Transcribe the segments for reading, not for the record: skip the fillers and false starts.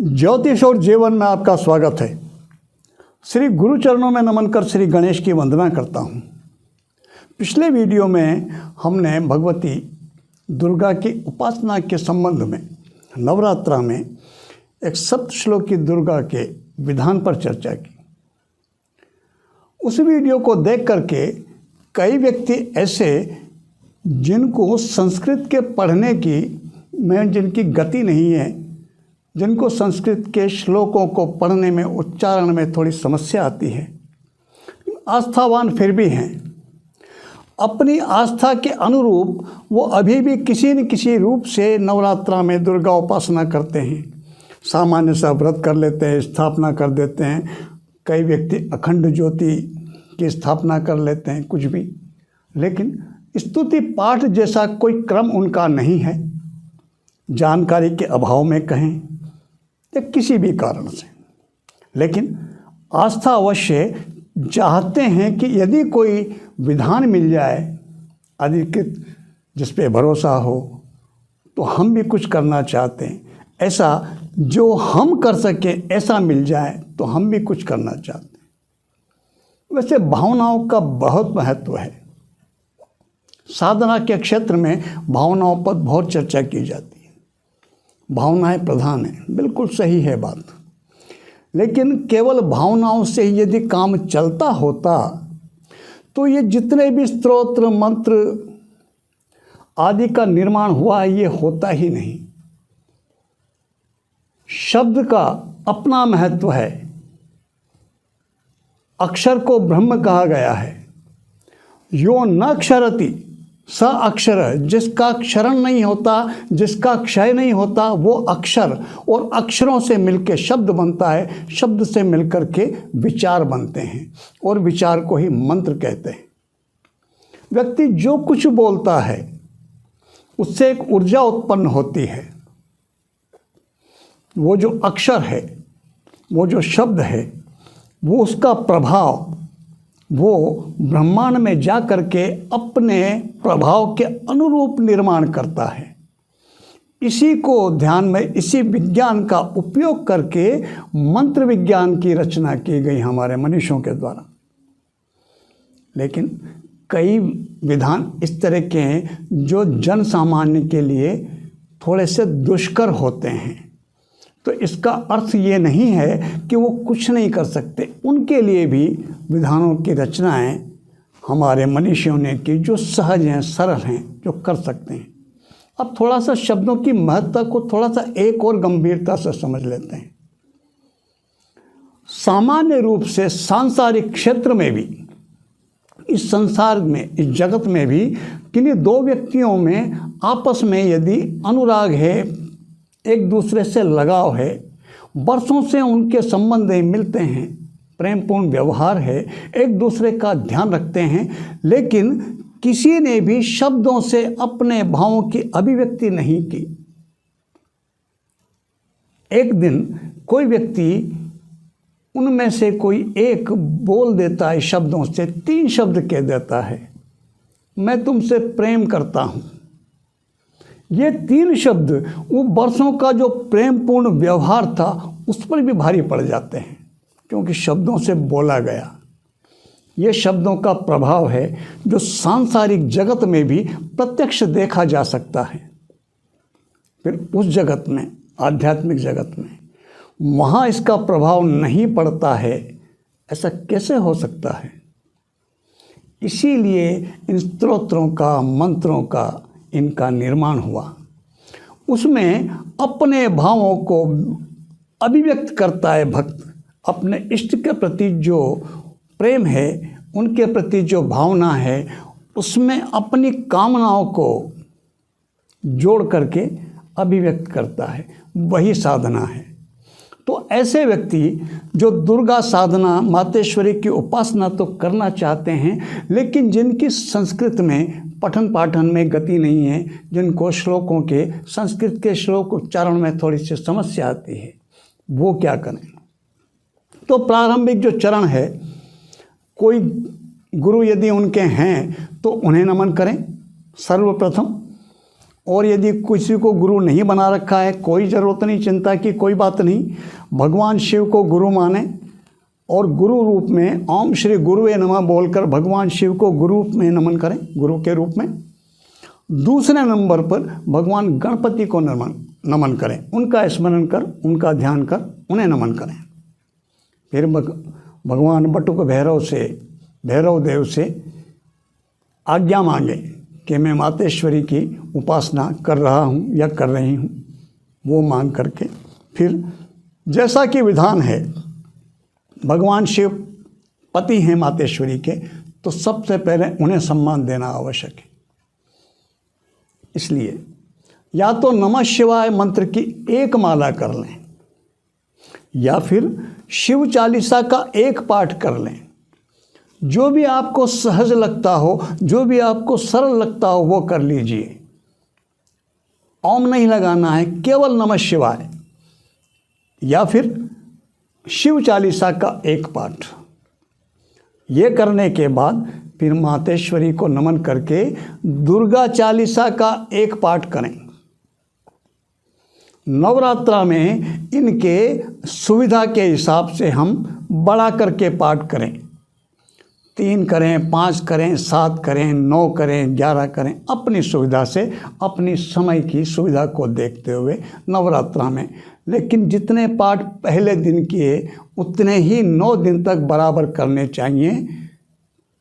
ज्योतिष और जीवन में आपका स्वागत है। श्री गुरु चरणों में नमन कर श्री गणेश की वंदना करता हूँ। पिछले वीडियो में हमने भगवती दुर्गा की उपासना के संबंध में नवरात्रा में एक सप्त श्लोकी दुर्गा के विधान पर चर्चा की। उस वीडियो को देख करके कई व्यक्ति ऐसे जिनको संस्कृत के पढ़ने की में जिनकी गति नहीं है, जिनको संस्कृत के श्लोकों को पढ़ने में उच्चारण में थोड़ी समस्या आती है, आस्थावान फिर भी हैं। अपनी आस्था के अनुरूप वो अभी भी किसी न किसी रूप से नवरात्रा में दुर्गा उपासना करते हैं। सामान्य सा व्रत कर लेते हैं, स्थापना कर देते हैं। कई व्यक्ति अखंड ज्योति की स्थापना कर लेते हैं, कुछ भी। लेकिन स्तुति पाठ जैसा कोई क्रम उनका नहीं है, जानकारी के अभाव में कहें या किसी भी कारण से। लेकिन आस्था अवश्य चाहते हैं कि यदि कोई विधान मिल जाए अधिकृत जिस पे भरोसा हो, तो हम भी कुछ करना चाहते हैं। ऐसा जो हम कर सकें ऐसा मिल जाए तो हम भी कुछ करना चाहते हैं। वैसे भावनाओं का बहुत महत्व है। साधना के क्षेत्र में भावनाओं पर बहुत चर्चा की जाती है। भावनाएं प्रधान है, बिल्कुल सही है बात। लेकिन केवल भावनाओं से ही यदि काम चलता होता तो ये जितने भी स्तोत्र मंत्र आदि का निर्माण हुआ है ये होता ही नहीं। शब्द का अपना महत्व है। अक्षर को ब्रह्म कहा गया है। यो न क्षरति स अक्षर, जिसका क्षरण नहीं होता, जिसका क्षय नहीं होता, वो अक्षर। और अक्षरों से मिलकर शब्द बनता है, शब्द से मिलकर के विचार बनते हैं और विचार को ही मंत्र कहते हैं। व्यक्ति जो कुछ बोलता है उससे एक ऊर्जा उत्पन्न होती है। वो जो अक्षर है, वो जो शब्द है, वो उसका प्रभाव वो ब्रह्मांड में जा कर के अपने प्रभाव के अनुरूप निर्माण करता है। इसी को ध्यान में, इसी विज्ञान का उपयोग करके मंत्र विज्ञान की रचना की गई हमारे मनीषियों के द्वारा। लेकिन कई विधान इस तरह के हैं जो जन सामान्य के लिए थोड़े से दुष्कर होते हैं। तो इसका अर्थ ये नहीं है कि वो कुछ नहीं कर सकते। उनके लिए भी विधानों की रचनाएं हमारे मनीषियों ने की, जो सहज हैं, सरल हैं, जो कर सकते हैं। अब थोड़ा सा शब्दों की महत्ता को थोड़ा सा एक और गंभीरता से समझ लेते हैं। सामान्य रूप से सांसारिक क्षेत्र में भी, इस संसार में, इस जगत में भी किन्हीं दो व्यक्तियों में आपस में यदि अनुराग है, एक दूसरे से लगाव है, वर्षों से उनके संबंध मिलते हैं, प्रेमपूर्ण व्यवहार है, एक दूसरे का ध्यान रखते हैं, लेकिन किसी ने भी शब्दों से अपने भावों की अभिव्यक्ति नहीं की। एक दिन कोई व्यक्ति उनमें से कोई एक बोल देता है, शब्दों से 3 शब्द कह देता है, मैं तुमसे प्रेम करता हूँ। ये 3 शब्द वो वर्षों का जो प्रेमपूर्ण व्यवहार था उस पर भी भारी पड़ जाते हैं, क्योंकि शब्दों से बोला गया। ये शब्दों का प्रभाव है जो सांसारिक जगत में भी प्रत्यक्ष देखा जा सकता है। फिर उस जगत में, आध्यात्मिक जगत में, वहाँ इसका प्रभाव नहीं पड़ता है, ऐसा कैसे हो सकता है? इसीलिए इन स्तोत्रों का, मंत्रों का इनका निर्माण हुआ। उसमें अपने भावों को अभिव्यक्त करता है भक्त। अपने इष्ट के प्रति जो प्रेम है, उनके प्रति जो भावना है, उसमें अपनी कामनाओं को जोड़ करके अभिव्यक्त करता है। वही साधना है। तो ऐसे व्यक्ति जो दुर्गा साधना, मातेश्वरी की उपासना तो करना चाहते हैं, लेकिन जिनकी संस्कृत में पठन पाठन में गति नहीं है, जिनको श्लोकों के, संस्कृत के श्लोक उच्चारण में थोड़ी सी समस्या आती है, वो क्या करें? तो प्रारंभिक जो चरण है, कोई गुरु यदि उनके हैं तो उन्हें नमन करें सर्वप्रथम। और यदि किसी को गुरु नहीं बना रखा है, कोई ज़रूरत नहीं, चिंता की कोई बात नहीं। भगवान शिव को गुरु माने और गुरु रूप में ओम श्री गुरुवे नमः बोलकर भगवान शिव को गुरु रूप में नमन करें, गुरु के रूप में। दूसरे नंबर पर भगवान गणपति को नमन करें, उनका स्मरण कर, उनका ध्यान कर, उन्हें नमन करें। फिर भगवान बटुक भैरव देव से आज्ञा मांगे कि मैं मातेश्वरी की उपासना कर रहा हूँ या कर रही हूँ। वो मांग करके फिर जैसा कि विधान है, भगवान शिव पति हैं मातेश्वरी के, तो सबसे पहले उन्हें सम्मान देना आवश्यक है। इसलिए या तो नमः शिवाय मंत्र की एक माला कर लें या फिर शिव चालीसा का एक पाठ कर लें। जो भी आपको सहज लगता हो, जो भी आपको सरल लगता हो, वो कर लीजिए। ओम नहीं लगाना है, केवल नमः शिवाय या फिर शिव चालीसा का एक पाठ। ये करने के बाद फिर मातेश्वरी को नमन करके दुर्गा चालीसा का एक पाठ करें। नवरात्रा में इनके सुविधा के हिसाब से हम बढ़ा करके पाठ करें, 3 करें, 5 करें, 7 करें, 9 करें, 11 करें, अपनी सुविधा से, अपनी समय की सुविधा को देखते हुए नवरात्रा में। लेकिन जितने पाठ पहले दिन किए उतने ही 9 दिन तक बराबर करने चाहिए,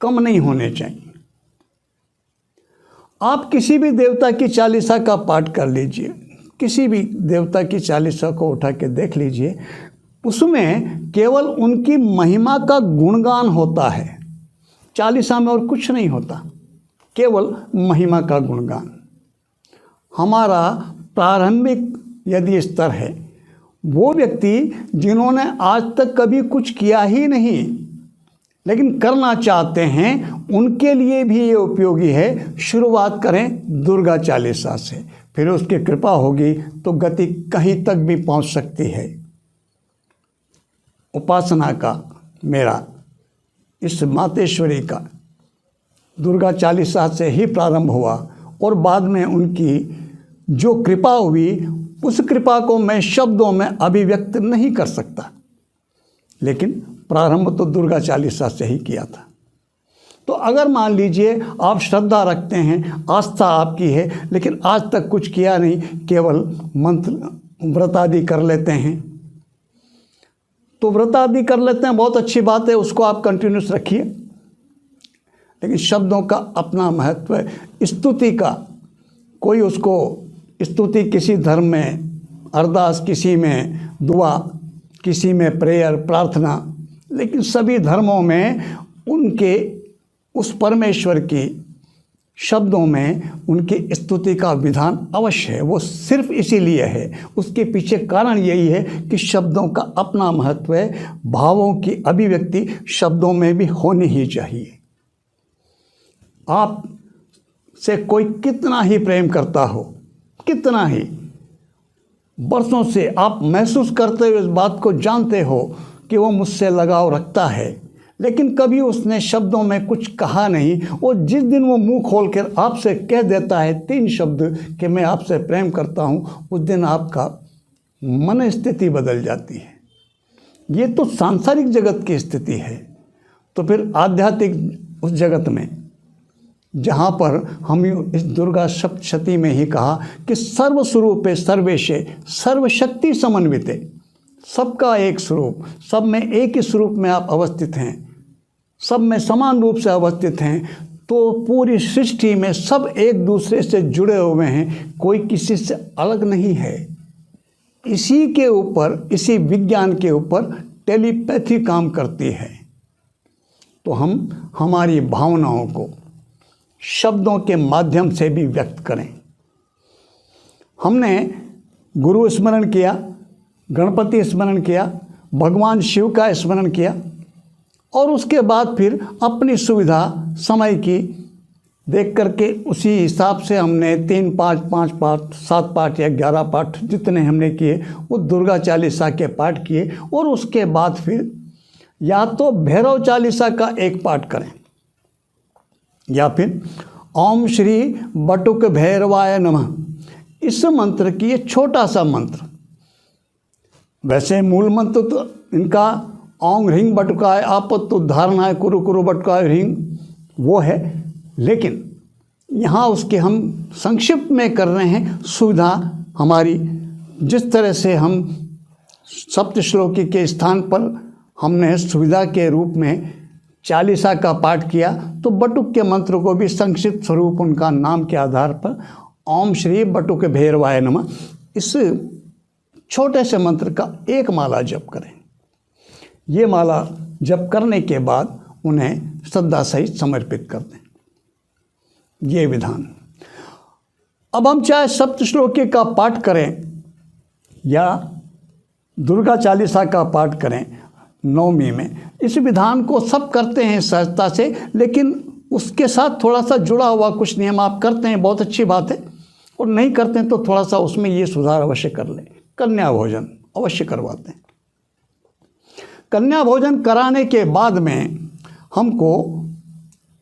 कम नहीं होने चाहिए। आप किसी भी देवता की चालीसा का पाठ कर लीजिए, किसी भी देवता की चालीसा को उठा के देख लीजिए, उसमें केवल उनकी महिमा का गुणगान होता है। चालीसा में और कुछ नहीं होता, केवल महिमा का गुणगान। हमारा प्रारंभिक यदि स्तर है, वो व्यक्ति जिन्होंने आज तक कभी कुछ किया ही नहीं लेकिन करना चाहते हैं, उनके लिए भी ये उपयोगी है। शुरुआत करें दुर्गा चालीसा से, फिर उसकी कृपा होगी तो गति कहीं तक भी पहुंच सकती है। उपासना का मेरा इस मातेश्वरी का दुर्गा चालीसा से ही प्रारंभ हुआ और बाद में उनकी जो कृपा हुई, उस कृपा को मैं शब्दों में अभिव्यक्त नहीं कर सकता, लेकिन प्रारंभ तो दुर्गा चालीसा से ही किया था। तो अगर मान लीजिए आप श्रद्धा रखते हैं, आस्था आपकी है, लेकिन आज तक कुछ किया नहीं, केवल मंत्र व्रत आदि कर लेते हैं, तो व्रत आदि कर लेते हैं, बहुत अच्छी बात है, उसको आप कंटिन्यूस रखिए। लेकिन शब्दों का अपना महत्व है। स्तुति का कोई उसको स्तुति किसी धर्म में अरदास, किसी में दुआ, किसी में प्रेयर प्रार्थना, लेकिन सभी धर्मों में उनके उस परमेश्वर की शब्दों में उनकी स्तुति का विधान अवश्य है। वो सिर्फ इसीलिए है, उसके पीछे कारण यही है कि शब्दों का अपना महत्व है। भावों की अभिव्यक्ति शब्दों में भी होनी ही चाहिए। आप से कोई कितना ही प्रेम करता हो, कितना ही बरसों से आप महसूस करते हुए इस बात को जानते हो कि वो मुझसे लगाव रखता है, लेकिन कभी उसने शब्दों में कुछ कहा नहीं, और जिस दिन वो मुंह खोलकर आपसे कह देता है 3 शब्द कि मैं आपसे प्रेम करता हूँ, उस दिन आपका मन स्थिति बदल जाती है। ये तो सांसारिक जगत की स्थिति है। तो फिर आध्यात्मिक उस जगत में, जहाँ पर हम इस दुर्गा सप्तशती में ही कहा कि सर्वस्वरूपे सर्वेशे सर्वशक्ति समन्विते, सबका एक स्वरूप, सब में एक ही स्वरूप में आप अवस्थित हैं, सब में समान रूप से अवस्थित हैं, तो पूरी सृष्टि में सब एक दूसरे से जुड़े हुए हैं, कोई किसी से अलग नहीं है। इसी के ऊपर, इसी विज्ञान के ऊपर टेलीपैथी काम करती है। तो हम हमारी भावनाओं को शब्दों के माध्यम से भी व्यक्त करें। हमने गुरु स्मरण किया, गणपति स्मरण किया, भगवान शिव का स्मरण किया, और उसके बाद फिर अपनी सुविधा समय की देख करके उसी हिसाब से हमने 3, 5 पाठ, 7 पाठ या 11 पाठ जितने हमने किए, वो दुर्गा चालीसा के पाठ किए। और उसके बाद फिर या तो भैरव चालीसा का एक पाठ करें या फिर ओम श्री बटुक भैरवाय नमः इस मंत्र की ये छोटा सा मंत्र, वैसे मूल मंत्र तो इनका ओंग ह्रींग बटुकाय आपत्त उद्धारणाय कुरु कुरु बटुकाय ह्रींग वो है, लेकिन यहाँ उसके हम संक्षिप्त में कर रहे हैं। सुविधा हमारी जिस तरह से हम सप्तश्लोकी के स्थान पर हमने सुविधा के रूप में चालीसा का पाठ किया, तो बटुक के मंत्र को भी संक्षिप्त स्वरूप उनका नाम के आधार पर ओम श्री बटुक भैरवाय नमः, इस छोटे से मंत्र का एक माला जप करें। ये माला जप करने के बाद उन्हें श्रद्धा सहित समर्पित कर दें। ये विधान। अब हम चाहे सप्तश्लोकी का पाठ करें या दुर्गा चालीसा का पाठ करें नवमी में, इस विधान को सब करते हैं सहजता से, लेकिन उसके साथ थोड़ा सा जुड़ा हुआ कुछ नियम आप करते हैं, बहुत अच्छी बात है, और नहीं करते हैं तो थोड़ा सा उसमें ये सुधार अवश्य कर लें। कन्या भोजन अवश्य करवाते हैं। कन्या भोजन कराने के बाद में हमको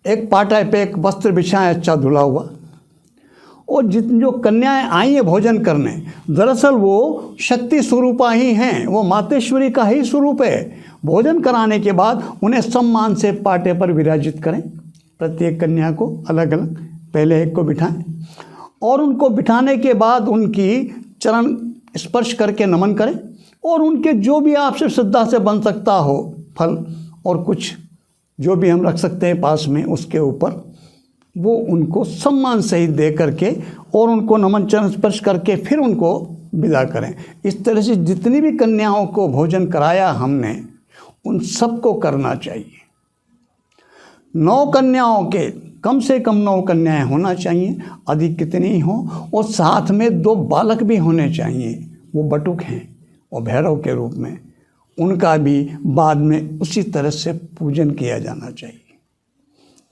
एक पाटाई पे एक वस्त्र बिछाएं अच्छा धुला हुआ, और जो कन्याएं आई हैं भोजन करने, दरअसल वो शक्ति स्वरूपा ही हैं, वो मातेश्वरी का ही स्वरूप है। भोजन कराने के बाद उन्हें सम्मान से पाटे पर विराजित करें। प्रत्येक कन्या को अलग अलग पहले एक को बिठाएं, और उनको बिठाने के बाद उनकी चरण स्पर्श करके नमन करें, और उनके जो भी आपसे श्रद्धा से बन सकता हो फल और कुछ जो भी हम रख सकते हैं पास में, उसके ऊपर वो उनको सम्मान सहित दे करके और उनको नमन चरण स्पर्श करके फिर उनको विदा करें। इस तरह से जितनी भी कन्याओं को भोजन कराया हमने, उन सबको करना चाहिए। 9 कन्याओं के कम से कम 9 कन्याएं होना चाहिए, अधिक कितनी हो, और साथ में 2 बालक भी होने चाहिए। वो बटुक हैं और भैरव के रूप में, उनका भी बाद में उसी तरह से पूजन किया जाना चाहिए।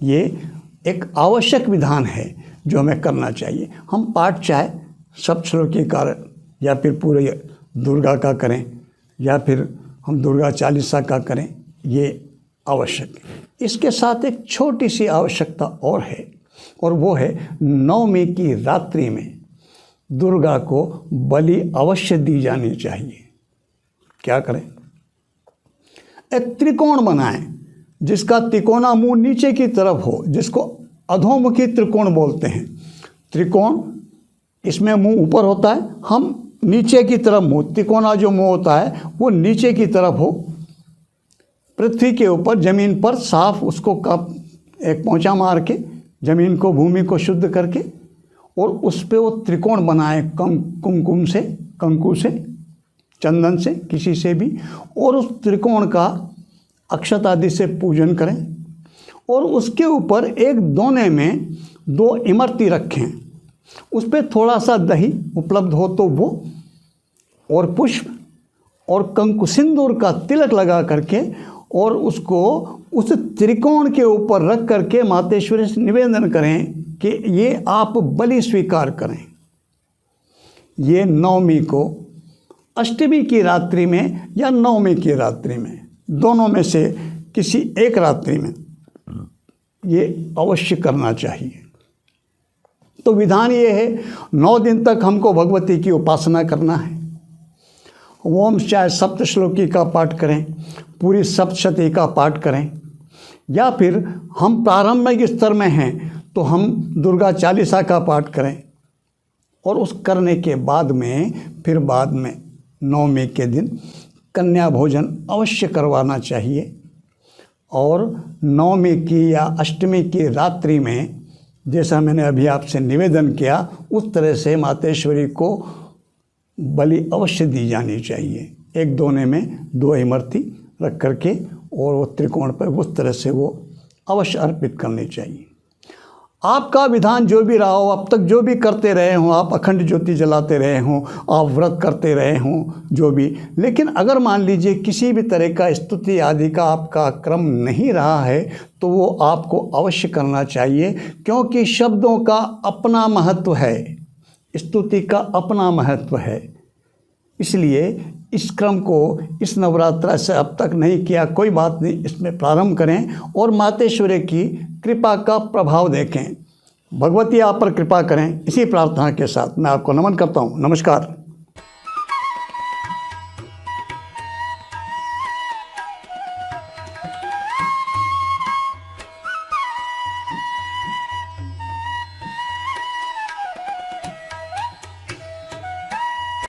ये एक आवश्यक विधान है जो हमें करना चाहिए। हम पाठ चाहे सप्तश्लोकी का या फिर पूरे दुर्गा का करें या फिर हम दुर्गा चालीसा का करें, ये आवश्यक है। इसके साथ एक छोटी सी आवश्यकता और है, और वो है नवमी की रात्रि में दुर्गा को बलि अवश्य दी जानी चाहिए। क्या करें? एक त्रिकोण बनाएं जिसका तिकोना मुंह नीचे की तरफ हो, जिसको अधोमुखी त्रिकोण बोलते हैं। त्रिकोण, इसमें मुंह ऊपर होता है, हम नीचे की तरफ मुंह, तिकोना जो मुंह होता है वो नीचे की तरफ हो, पृथ्वी के ऊपर जमीन पर साफ उसको एक पोंछा मार के जमीन को, भूमि को शुद्ध करके, और उस पे वो त्रिकोण बनाए कुमकुम से, कंकु से, चंदन से, किसी से भी, और उस त्रिकोण का अक्षत आदि से पूजन करें, और उसके ऊपर एक दोने में 2 इमरती रखें। उस पर थोड़ा सा दही उपलब्ध हो तो वो, और पुष्प और कंकु सिंदूर का तिलक लगा करके, और उसको उस त्रिकोण के ऊपर रख करके मातेश्वरी से निवेदन करें कि ये आप बलि स्वीकार करें। ये नवमी को, अष्टमी की रात्रि में या नवमी की रात्रि में, दोनों में से किसी एक रात्रि में ये अवश्य करना चाहिए। तो विधान ये है, 9 दिन तक हमको भगवती की उपासना करना है। ओम चाहे सप्तश्लोकी का पाठ करें, पूरी सप्तशती का पाठ करें, या फिर हम प्रारंभिक स्तर में हैं तो हम दुर्गा चालीसा का पाठ करें, और उस करने के बाद में फिर बाद में नवमी के दिन कन्या भोजन अवश्य करवाना चाहिए। और नवमी की या अष्टमी की रात्रि में, जैसा मैंने अभी आपसे निवेदन किया, उस तरह से मातेश्वरी को बलि अवश्य दी जानी चाहिए। एक दोने में 2 इमरती रख करके, और वो त्रिकोण पर उस तरह से वो अवश्य अर्पित करनी चाहिए। आपका विधान जो भी रहा हो, अब तक जो भी करते रहे हों, आप अखंड ज्योति जलाते रहे हों, आप व्रत करते रहे हों, जो भी, लेकिन अगर मान लीजिए किसी भी तरह का स्तुति आदि का आपका क्रम नहीं रहा है, तो वो आपको अवश्य करना चाहिए, क्योंकि शब्दों का अपना महत्व है, स्तुति का अपना महत्व है। इसलिए इस क्रम को इस नवरात्र से अब तक नहीं किया, कोई बात नहीं, इसमें प्रारंभ करें और मातेश्वरी की कृपा का प्रभाव देखें। भगवती आप पर कृपा करें, इसी प्रार्थना के साथ मैं आपको नमन करता हूँ। नमस्कार।